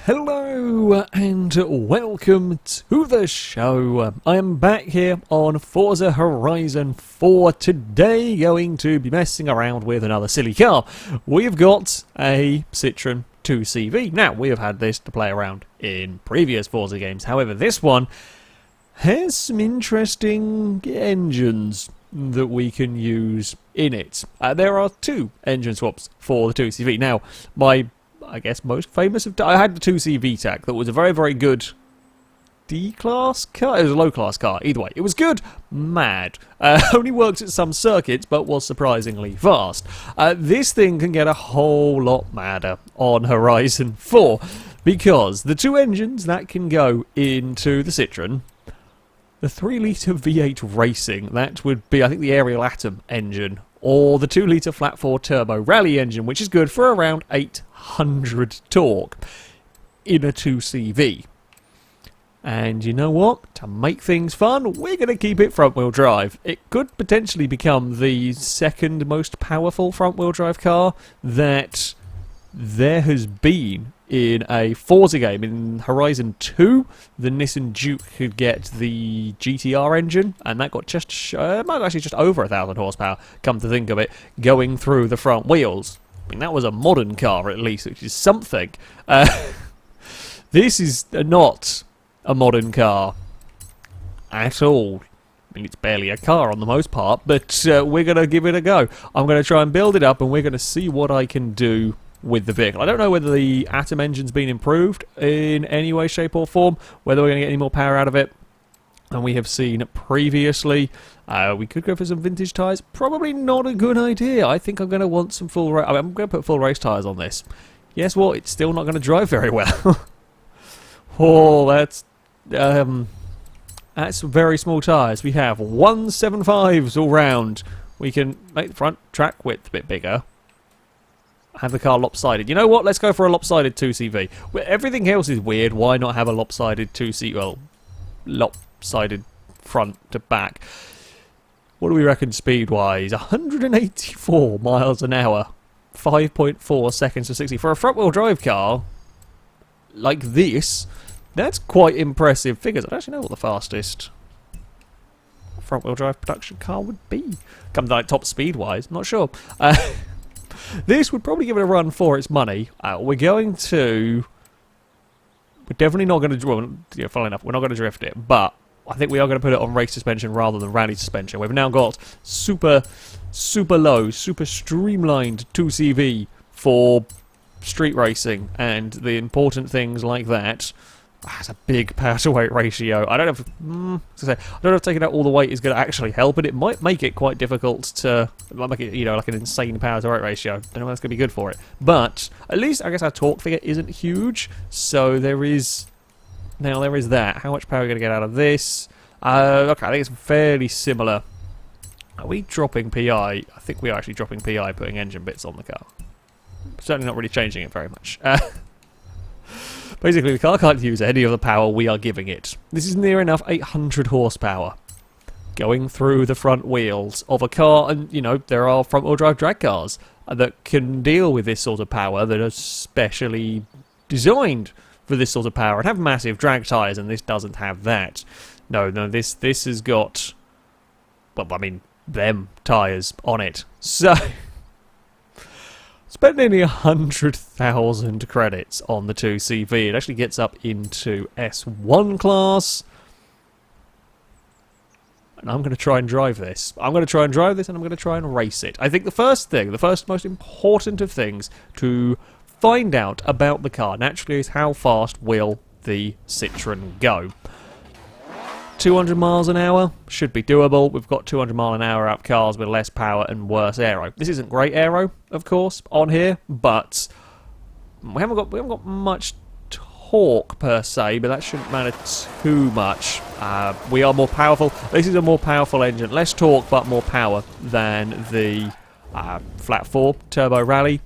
Hello and welcome to the show. I am back here on Forza Horizon 4 today, going to be messing around with another silly car. We've got a Citroen 2C-V. Now, we have had this to play around in previous Forza games. However, this one has some interesting engines that we can use in it. There are two engine swaps for the 2C-V. Now, I guess most famous I had the 2C-V8 that was a very, very good D-class car. It was a low-class car. Either way, it was good. Mad. Only worked at some circuits, but was surprisingly fast. This thing can get a whole lot madder on Horizon 4 because the two engines that can go into the Citroen, the 3-litre V8 Racing, that would be, I think, the Aerial Atom engine, or the 2-litre flat 4 turbo rally engine, which is good for around 800 torque in a 2CV. And you know what? To make things fun, we're going to keep it front-wheel drive. It could potentially become the second most powerful front-wheel drive car that there has been in a Forza game. In Horizon 2, the Nissan Duke could get the GTR engine, and that got just actually just over 1,000 horsepower, come to think of it, going through the front wheels. I mean, that was a modern car, at least, which is something. This is not a modern car at all. I mean, it's barely a car on the most part, but we're going to give it a go. I'm going to try and build it up, and we're going to see what I can do with the vehicle. I don't know whether the Atom engine's been improved in any way, shape or form, whether we're going to get any more power out of it than we have seen previously. We could go for some vintage tyres. Probably not a good idea. I think I'm going to want some I'm going to put full race tyres on this. Guess what? It's still not going to drive very well. Oh, that's very small tyres. We have 175s all round. We can make the front track width a bit bigger. Have the car lopsided. You know what? Let's go for a lopsided 2CV. Everything else is weird. Why not have a lopsided 2C? Well, lopsided front to back. What do we reckon speed-wise? 184 miles an hour. 5.4 seconds to 60. For a front-wheel drive car like this, that's quite impressive figures. I don't actually know what the fastest front-wheel drive production car would be. Come to like top speed-wise. I'm not sure. This would probably give it a run for its money. We're definitely not going to, well, funnily enough, we're not going to drift it, but I think we are going to put it on race suspension rather than rally suspension. We've now got super low, super streamlined 2CV for street racing and the important things like that. That's a big power to weight ratio. I don't know if taking out all the weight is going to actually help, but it might make it quite difficult to, it might make it, you know, like an insane power to weight ratio. Don't know if that's going to be good for it. But at least I guess our torque figure isn't huge, so there is that. How much power are we going to get out of this? Okay, I think it's fairly similar. Are we dropping PI? I think we are actually dropping PI, putting engine bits on the car. Certainly not really changing it very much. Basically, the car can't use any of the power we are giving it. This is near enough 800 horsepower going through the front wheels of a car, and, you know, there are front-wheel drive drag cars that can deal with this sort of power, that are specially designed for this sort of power and have massive drag tyres, and this doesn't have that. No, this has got, well, I mean, them tyres on it. So spent nearly 100,000 credits on the 2CV. It actually gets up into S1 class. And I'm going to try and drive this. I'm going to try and drive this, and I'm going to try and race it. I think the first most important of things to find out about the car, naturally, is how fast will the Citroen go. 200 miles an hour should be doable. We've got 200 mile an hour out cars with less power and worse aero. This isn't great aero, of course, on here, but we haven't got much torque per se, but that shouldn't matter too much. We are more powerful. This is a more powerful engine, less torque but more power than the flat 4 turbo rally.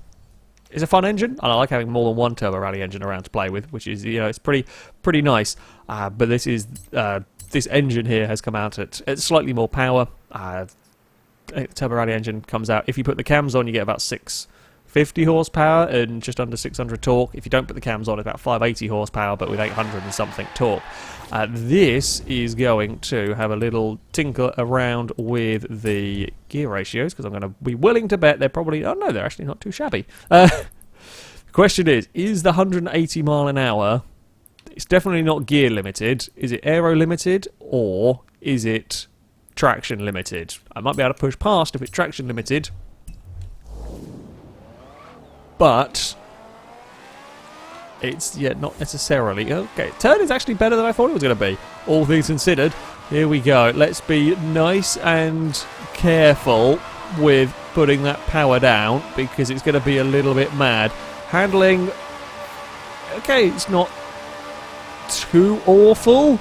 It's a fun engine, and I like having more than one turbo rally engine around to play with, which is, you know, it's pretty nice. But this is this engine here has come out at slightly more power. Turbo rally engine comes out. If you put the cams on, you get about 6 50 horsepower and just under 600 torque. If you don't put the cams on, it's about 580 horsepower, but with 800 and something torque. This is going to have a little tinker around with the gear ratios, because I'm going to be willing to bet they're probably... Oh, no, they're actually not too shabby. The question is the 180 mile an hour... It's definitely not gear limited. Is it aero limited, or is it traction limited? I might be able to push past if it's traction limited, but it's, yeah, not necessarily. Okay, turn is actually better than I thought it was going to be, all things considered. Here we go. Let's be nice and careful with putting that power down, because it's going to be a little bit mad. Handling, okay, it's not too awful.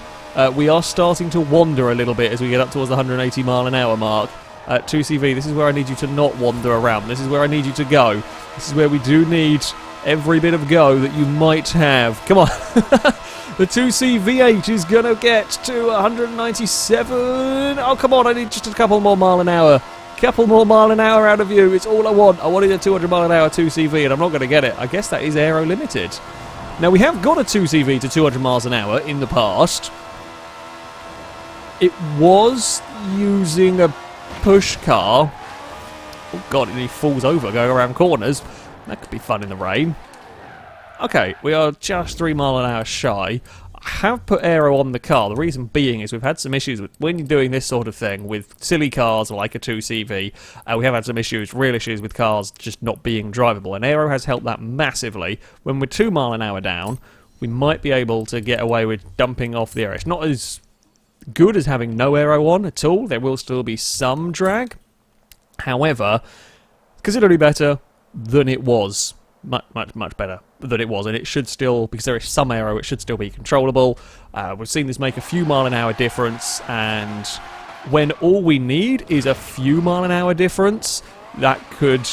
We are starting to wander a little bit as we get up towards the 180 mile an hour mark. 2CV, this is where I need you to not wander around. This is where I need you to go. This is where we do need every bit of go that you might have. Come on. The 2C-V8 is going to get to 197. Oh, come on. I need just a couple more mile an hour. Couple more mile an hour out of you. It's all I want. I wanted a 200 mile an hour 2CV, and I'm not going to get it. I guess that is aero limited. Now, we have got a 2CV to 200 miles an hour in the past. It was using a push car. Oh god, it nearly falls over going around corners. That could be fun in the rain. Okay, we are just 3 mile an hour shy. I have put aero on the car. The reason being is we've had some issues with when you're doing this sort of thing with silly cars like a 2CV. We have had some issues, real issues with cars just not being drivable, and aero has helped that massively. When we're 2 mile an hour down, we might be able to get away with dumping off the aero. It's not as good as having no aero on at all. There will still be some drag. However, considerably better than it was. Much better than it was, and it should still, because there is some aero, it should still be controllable. We've seen this make a few mile an hour difference, and when all we need is a few mile an hour difference, that could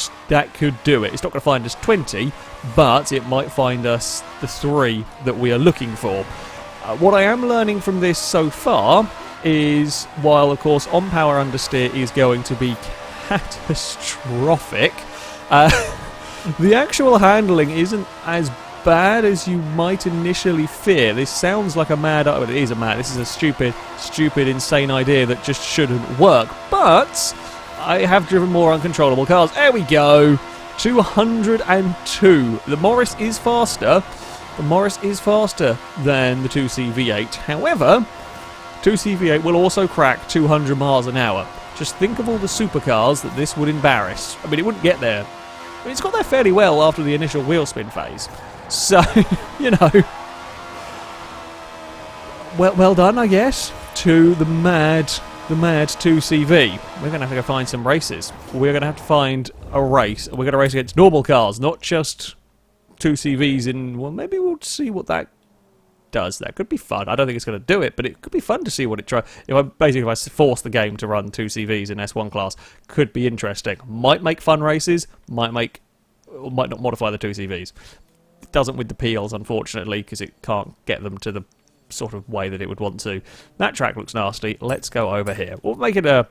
do it. It's not going to find us 20, but it might find us the 3 that we are looking for. What I am learning from this so far is, while of course on power understeer is going to be catastrophic, the actual handling isn't as bad as you might initially fear. This sounds like a mad... Well, it is a mad... This is a stupid, insane idea that just shouldn't work. But I have driven more uncontrollable cars. There we go. 202. The Morris is faster. The Morris is faster than the 2C-V8. However, 2C-V8 will also crack 200 miles an hour. Just think of all the supercars that this would embarrass. I mean, it wouldn't get there. I mean, it's got there fairly well after the initial wheel spin phase. So, you know, well done, I guess, to the mad 2CV. We're going to have to go find some races. We're going to have to find a race. We're going to race against normal cars, not just 2CVs in... Well, maybe we'll see what that does. That could be fun. I don't think it's going to do it, but it could be fun to see what it tries. If I force the game to run 2CVs in S1 class, could be interesting. Might make fun races, might not modify the 2CVs. It doesn't with the PLs, unfortunately, because it can't get them to the sort of way that it would want to. That track looks nasty. Let's go over here. We'll make it a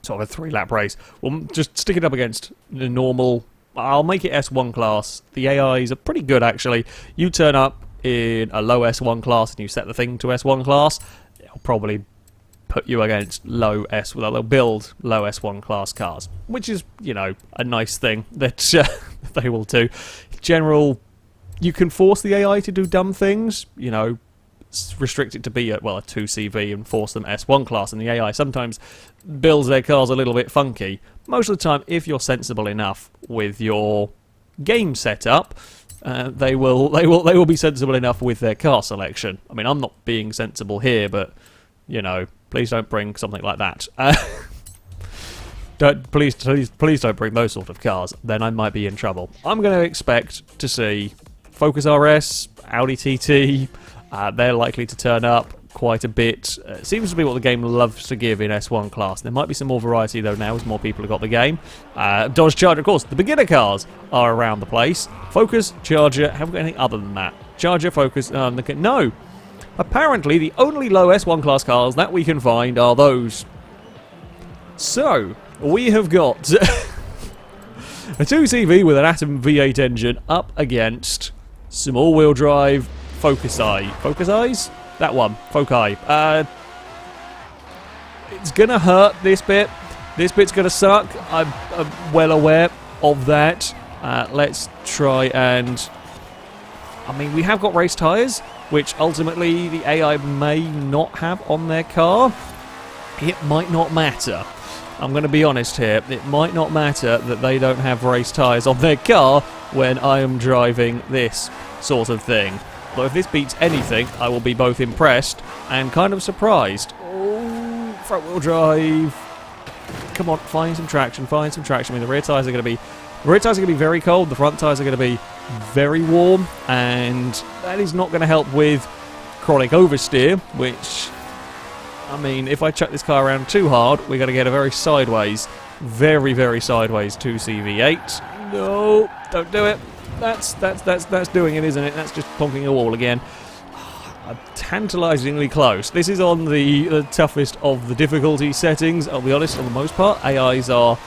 sort of a 3-lap race. We'll just stick it up against the normal... I'll make it S1 class. The AIs are pretty good, actually. You turn up in a low S1 class and you set the thing to S1 class, it'll probably put you against low S... Well, they'll build low S1 class cars, which is, you know, a nice thing that they will do. General... You can force the AI to do dumb things, you know, restrict it to be a 2CV and force them S1 class, and the AI sometimes builds their cars a little bit funky. Most of the time, if you're sensible enough with your game setup, they will be sensible enough with their car selection. I mean, I'm not being sensible here, but you know, please don't bring something like that. Please don't bring those sort of cars. Then I might be in trouble. I'm going to expect to see Focus RS, Audi TT. They're likely to turn up quite a bit. It seems to be what the game loves to give in S1 class. There might be some more variety though now as more people have got the game. Dodge Charger, of course. The beginner cars are around the place. Focus, Charger, haven't got anything other than that. Charger, Focus, no. Apparently the only low S1 class cars that we can find are those. So, we have got A 2CV with an Atom V8 engine up against some all-wheel drive Focus Eyes? That one, Foci. It's gonna hurt this bit. This bit's gonna suck. I'm well aware of that. Let's try and... I mean, we have got race tyres, which ultimately the AI may not have on their car. It might not matter. I'm going to be honest here. It might not matter that they don't have race tyres on their car when I am driving this sort of thing. But if this beats anything, I will be both impressed and kind of surprised. Oh, front-wheel drive. Come on, find some traction, find some traction. I mean, the rear tyres are going to be very cold. The front tyres are going to be very warm, and that is not going to help with chronic oversteer, which, I mean, if I chuck this car around too hard, we're going to get a very sideways, very, very sideways 2C-V8. No, don't do it. That's doing it, isn't it? That's just plonking a wall again. Tantalisingly close. This is on the toughest of the difficulty settings. I'll be honest, for the most part, AIs are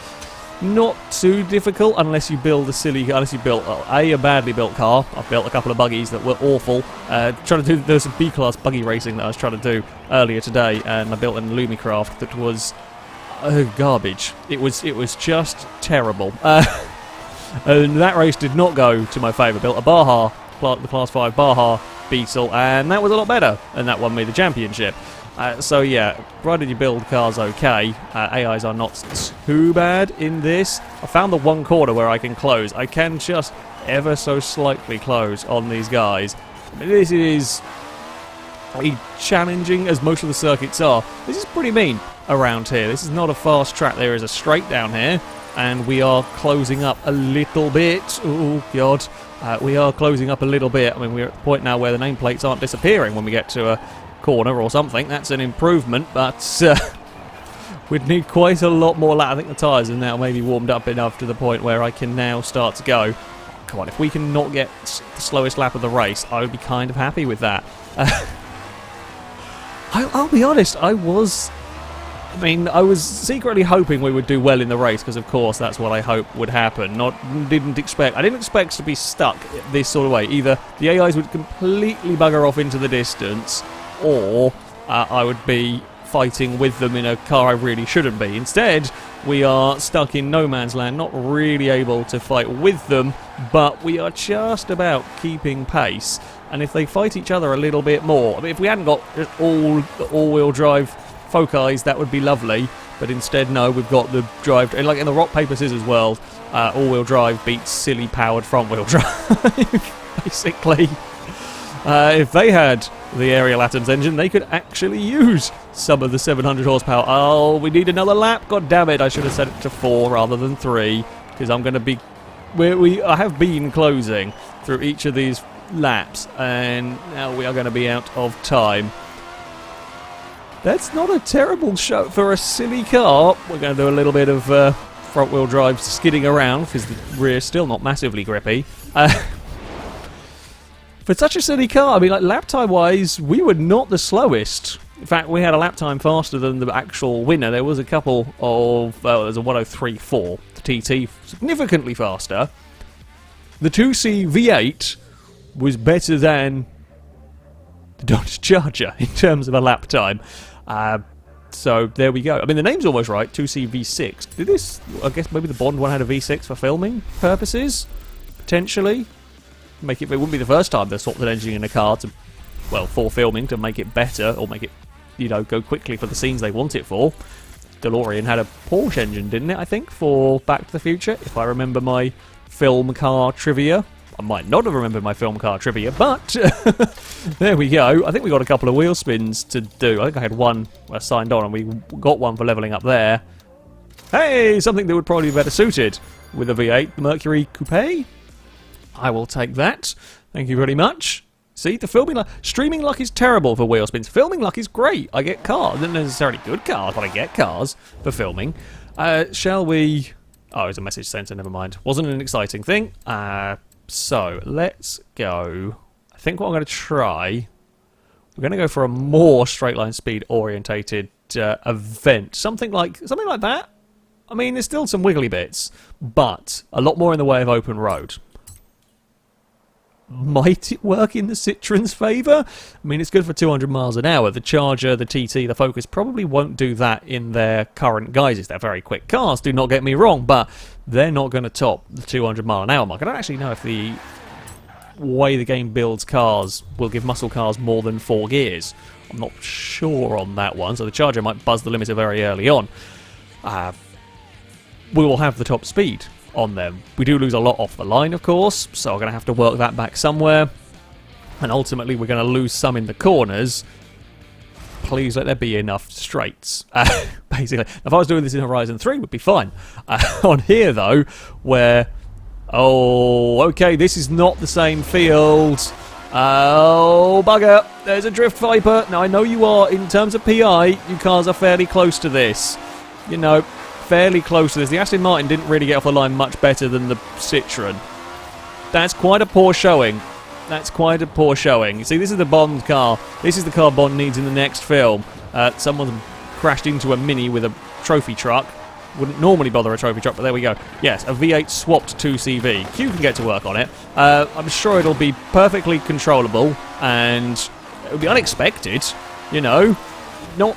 not too difficult unless you build a badly built car. I've built a couple of buggies that were awful. There was some B-class buggy racing that I was trying to do earlier today, and I built an Lumicraft that was garbage. It was just terrible. And that race did not go to my favour. Built a Baja, the Class 5 Baja Beetle, and that was a lot better, and that won me the championship. So yeah, provided you build cars okay, AIs are not too bad in this. I found the one corner where I can close. I can just ever so slightly close on these guys. I mean, this is challenging as most of the circuits are. This is pretty mean around here. This is not a fast track. There is a straight down here, and we are closing up a little bit. Oh god. We are closing up a little bit. I mean, we're at the point now where the nameplates aren't disappearing when we get to a corner or something. That's an improvement, but we'd need quite a lot more lap. I think the tyres are now maybe warmed up enough to the point where I can now start to go. Come on, if we can not get the slowest lap of the race, I would be kind of happy with that. I'll be honest, I was secretly hoping we would do well in the race, because of course that's what I hoped would happen. I didn't expect to be stuck this sort of way. Either the AIs would completely bugger off into the distance, or I would be fighting with them in a car I really shouldn't be. Instead, we are stuck in no man's land, not really able to fight with them, but we are just about keeping pace. And if they fight each other a little bit more, I mean, if we hadn't got all-wheel drive Foci, that would be lovely, but instead, no, we've got the drive, like in the rock, paper, scissors world, all-wheel drive beats silly powered front-wheel drive, basically. If they had the Aerial Atoms engine, they could actually use some of the 700 horsepower. Oh, we need another lap, god damn it, I should have set it to 4 rather than 3, because I'm going to be, I have been closing through each of these laps, and now we are going to be out of time. That's not a terrible show for a silly car. We're going to do a little bit of front-wheel drive skidding around, because the rear's still not massively grippy. For such a silly car, I mean, like, lap time-wise, we were not the slowest. In fact, we had a lap time faster than the actual winner. There was a couple of... Well, there's a 103.4. The TT, significantly faster. The 2C-V8 was better than the Dodge Charger in terms of a lap time. So there we go. I mean, the name's almost right, 2C-V6. Did this... I guess maybe the Bond one had a V6 for filming purposes? Potentially? It wouldn't be the first time they swapped an engine in a car to, well, for filming, to make it better, or make it, you know, go quickly for the scenes they want it for. DeLorean had a Porsche engine, didn't it, I think, for Back to the Future, if I remember my film car trivia. I might not have remembered my film car trivia, but there we go. I think we got a couple of wheel spins to do. I think I had one signed on, and we got one for levelling up there. Hey, something that would probably be better suited with a V8, the Mercury Coupe. I will take that. Thank you very much. See, the streaming luck is terrible for wheel spins. Filming luck is great. I get cars. Not necessarily good cars, but I get cars for filming. Shall we... Oh, it's a message sensor, never mind. Wasn't an exciting thing. So, let's go. I think what I'm going to try... We're going to go for a more straight line speed orientated event. Something like that. I mean, there's still some wiggly bits, but a lot more in the way of open road. Might it work in the Citroen's favour? I mean, it's good for 200 miles an hour. The Charger, the TT, the Focus probably won't do that in their current guises. They're very quick cars, do not get me wrong, but they're not going to top the 200 mile an hour mark. I don't actually know if the way the game builds cars will give muscle cars more than 4 gears. I'm not sure on that one, so the Charger might buzz the limiter very early on. We will have the top speed on them. We do lose a lot off the line, of course, so we're going to have to work that back somewhere. And ultimately, we're going to lose some in the corners. Please let there be enough straights. Basically, if I was doing this in Horizon 3, it would be fine. On here, though, where... Oh, okay, this is not the same field. Oh, bugger. There's a Drift Viper. Now, I know you are, in terms of PI, you cars are fairly close to this. You know, fairly close to this. The Aston Martin didn't really get off the line much better than the Citroen. That's quite a poor showing. That's quite a poor showing. You see, this is the Bond car. This is the car Bond needs in the next film. Someone crashed into a Mini with a trophy truck. Wouldn't normally bother a trophy truck, but there we go. Yes, a V8 swapped 2C-V. Q can get to work on it. I'm sure it'll be perfectly controllable, and it'll be unexpected, you know. Not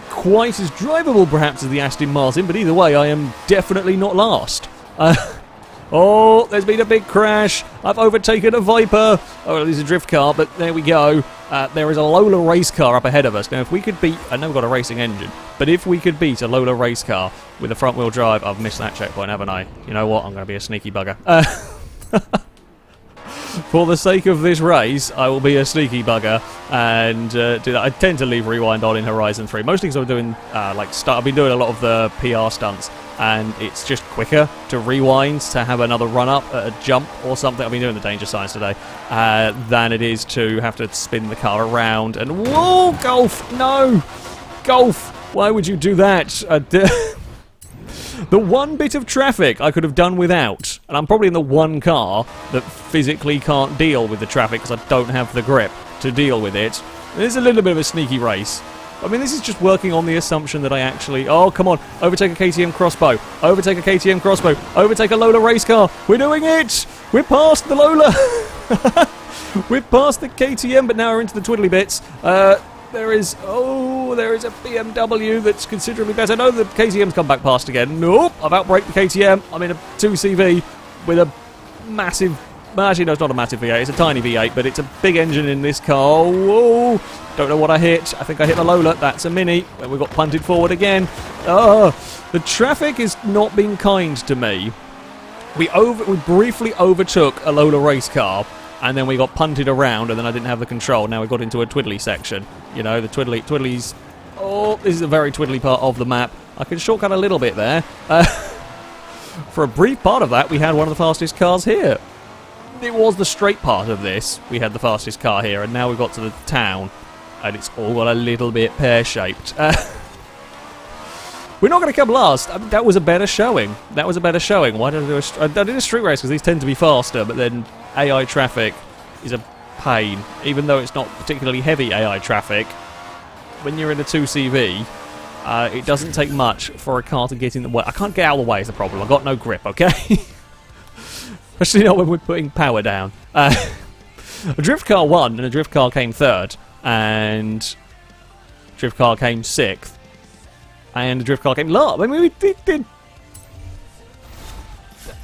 quite as drivable, perhaps, as the Aston Martin, but either way, I am definitely not last. Oh, there's been a big crash. I've overtaken a Viper. Oh, there's a drift car, but there we go. There is a Lola race car up ahead of us. Now, if we could beat... I know we've got a racing engine, but if we could beat a Lola race car with a front-wheel drive... I've missed that checkpoint, haven't I? You know what? I'm going to be a sneaky bugger. For the sake of this race, I will be a sneaky bugger and do that. I tend to leave Rewind on in Horizon 3, mostly because I'm doing, I've been doing a lot of the PR stunts, and it's just quicker to rewind, to have another run-up at a jump or something. I've been doing the danger signs today, than it is to have to spin the car around and... Whoa, Golf! No! Golf! Why would you do that? The one bit of traffic I could have done without, and I'm probably in the one car that physically can't deal with the traffic because I don't have the grip to deal with it. It's a little bit of a sneaky race. I mean, this is just working on the assumption that I actually... Oh, come on. Overtake a KTM crossbow. Overtake a KTM crossbow. Overtake a Lola race car. We're doing it! We're past the Lola! We're past the KTM, but now we're into the twiddly bits. There is a BMW that's considerably better. No, the KTM's come back past again. Nope, I've outbraked the KTM. I'm in a 2CV with a massive... Actually, no, it's not a massive V8. It's a tiny V8, but it's a big engine in this car. Whoa! Don't know what I hit. I think I hit the Lola. That's a Mini. And we got punted forward again. Oh, the traffic is not being kind to me. We briefly overtook a Lola race car, and then we got punted around, and then I didn't have the control. Now we got into a twiddly section. You know, the twiddlies... Oh, this is a very twiddly part of the map. I can shortcut a little bit there. For a brief part of that, we had one of the fastest cars here. It was the straight part of this. We had the fastest car here, and now we've got to the town, and it's all got a little bit pear-shaped. We're not going to come last. I mean, that was a better showing. That was a better showing. Why did I do I did a street race because these tend to be faster, but then AI traffic is a pain. Even though it's not particularly heavy AI traffic, when you're in a 2CV, it doesn't take much for a car to get in the way. I can't get out of the way is the problem. I've got no grip, okay? Especially not when we're putting power down. A drift car won, and a drift car came third, and a drift car came sixth, and a drift car came last. I mean, we did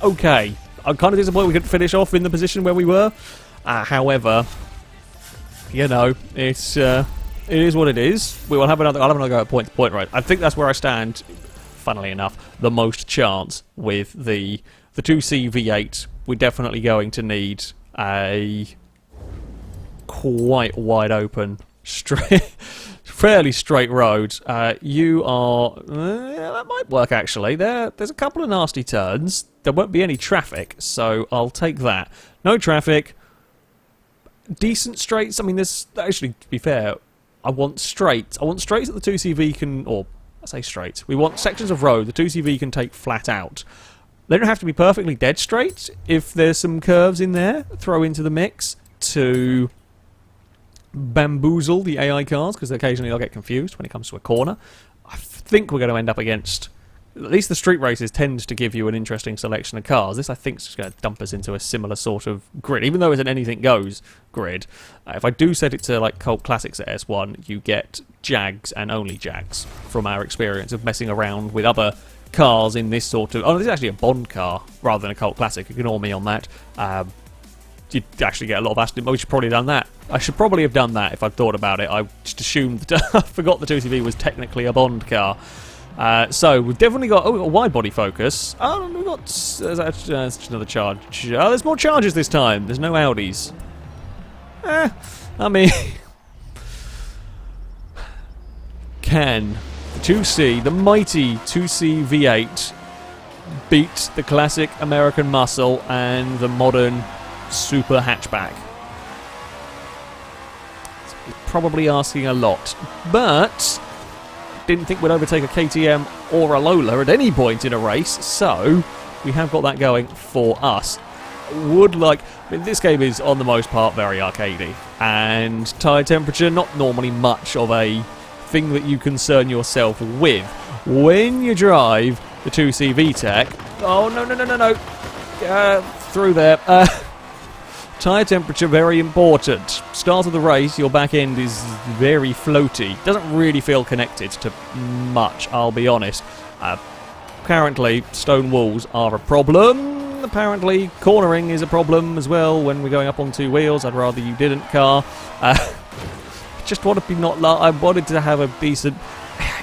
okay. I'm kind of disappointed we couldn't finish off in the position where we were. However, you know, it is what it is. I'll have another go at point to point, right? I think that's where I stand, funnily enough, the most chance with the 2C-V8. We're definitely going to need a quite wide open, fairly straight road. You are... that might work, actually. There's a couple of nasty turns. There won't be any traffic, so I'll take that. No traffic. Decent straights. I mean, there's... Actually, to be fair, I want straights. I want straights that the 2CV can... Or, I say straights. We want sections of road the 2CV can take flat out. They don't have to be perfectly dead straight. If there's some curves in there, throw into the mix to bamboozle the AI cars, because occasionally they'll get confused when it comes to a corner. I think we're going to end up against At least the street races tend to give you an interesting selection of cars. This, I think, is just going to dump us into a similar sort of grid, even though it's an anything goes grid. If I do set it to like Cult Classics at S1, you get Jags and only Jags from our experience of messing around with other cars in this sort of... Oh, this is actually a Bond car rather than a Cult Classic. Ignore me on that. You'd actually get a lot of Aston. We should probably have done that. I should probably have done that if I'd thought about it. I just assumed that I forgot the 2CV was technically a Bond car. So we've definitely got a wide body focus. Oh, we've got that's another charge. Oh, there's more charges this time. There's no Audis. I mean, can the 2C, the mighty 2C-V8, beat the classic American muscle and the modern super hatchback? It's probably asking a lot, but didn't think we'd overtake a KTM or a Lola at any point in a race, so we have got that going for us. Would like... I mean, this game is, on the most part, very arcadey, and tyre temperature, not normally much of a thing that you concern yourself with. When you drive the 2C VTEC... Oh, no. Through there. Tyre temperature, very important. Start of the race, your back end is very floaty. Doesn't really feel connected to much, I'll be honest. Apparently, stone walls are a problem. Apparently, cornering is a problem as well when we're going up on two wheels. I'd rather you didn't, car. Just want to be not... I wanted to have a decent...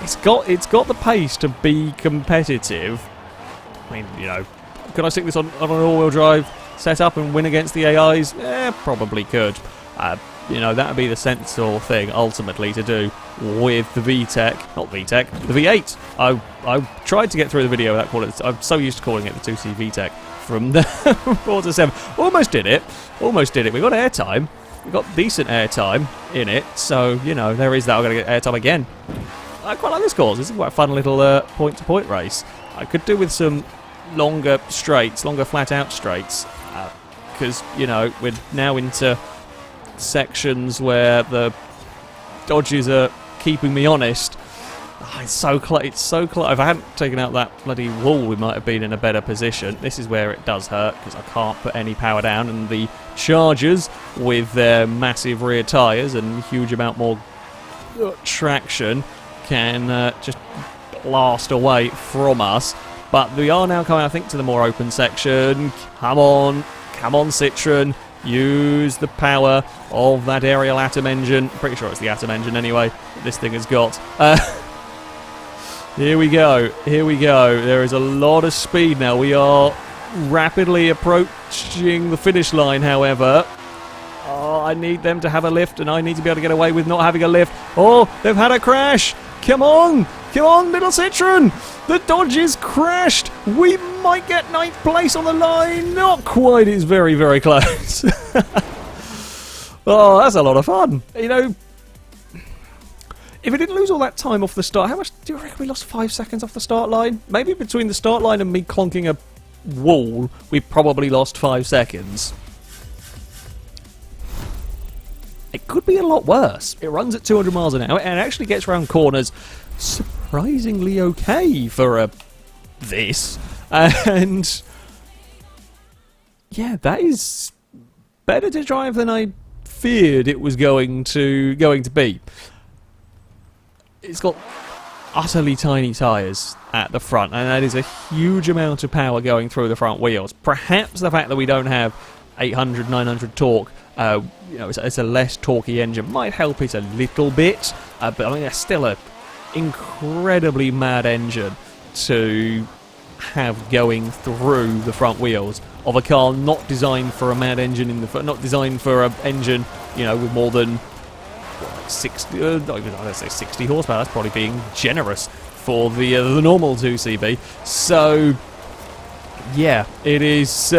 It's got the pace to be competitive. I mean, you know, could I stick this on an all-wheel drive set up and win against the AIs? Probably could. You know, that would be the sensible thing ultimately to do with the VTEC, not VTEC, the V8. I tried to get through the video without calling it. I'm so used to calling it the 2C VTEC from the Forza 7. Almost did it. We got airtime. We got decent airtime in it. So you know, there is that. I'm going to get airtime again. I quite like this course. This is quite a fun little point-to-point race. I could do with some longer straights, longer flat-out straights. Because, you know, we're now into sections where the dodges are keeping me honest. It's so close. If I hadn't taken out that bloody wall, we might have been in a better position. This is where it does hurt, because I can't put any power down, and the Chargers, with their massive rear tyres and huge amount more traction, can just blast away from us. But we are now coming, I think, to the more open section. Come on, Citroen. Use the power of that aerial atom engine. Pretty sure it's the atom engine anyway that this thing has got. Here we go. There is a lot of speed now. We are rapidly approaching the finish line, however. Oh, I need them to have a lift, and I need to be able to get away with not having a lift. Oh, they've had a crash. Come on, little Citroen. The Dodge is crashed. We might get 9th place on the line. Not quite. It's very, very close. Oh, that's a lot of fun. You know, if we didn't lose all that time off the start, how much do you reckon we lost? 5 seconds off the start line? Maybe between the start line and me clonking a wall, we probably lost 5 seconds. It could be a lot worse. It runs at 200 miles an hour and actually gets around corners surprisingly okay for this. And yeah, that is better to drive than I feared it was going to be. It's got utterly tiny tyres at the front, and that is a huge amount of power going through the front wheels. Perhaps the fact that we don't have 800, 900 torque, you know, it's a less torquey engine, might help it a little bit, but I mean, it's still an incredibly mad engine to have going through the front wheels of a car not designed for a mad engine in the front, not designed for an engine, you know, with more than 60, not even, I'd say 60 horsepower. That's probably being generous for the normal 2CV. So yeah, it is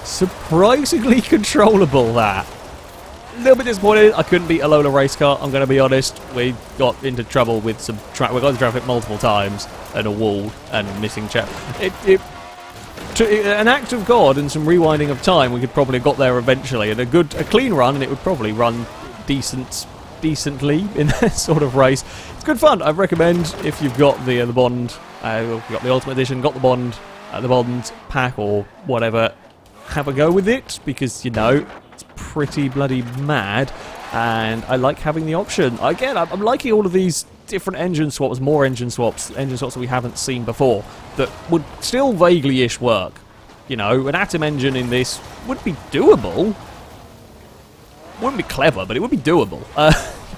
surprisingly controllable. That a little bit disappointed I couldn't beat a Lola race car, I'm going to be honest. We got into trouble with some we got into traffic multiple times and a wall and a missing chap. An act of God and some rewinding of time, we could probably have got there eventually, and a clean run, and it would probably run decently in that sort of race. It's good fun. I recommend, if you've got the Bond We got the Ultimate Edition, got the Bond pack or whatever. Have a go with it, because, you know, it's pretty bloody mad, and I like having the option. Again, I'm liking all of these different engine swaps, more engine swaps that we haven't seen before, that would still vaguely-ish work. You know, an Atom engine in this would be doable. Wouldn't be clever, but it would be doable.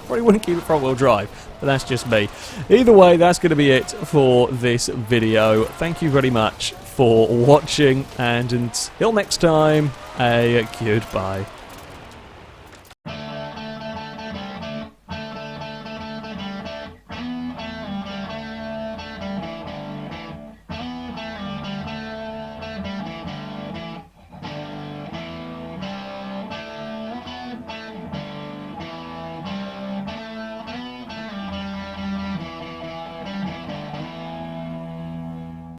Probably wouldn't keep it front-wheel drive, but that's just me. Either way, that's going to be it for this video. Thank you very much for watching, and until next time, a goodbye.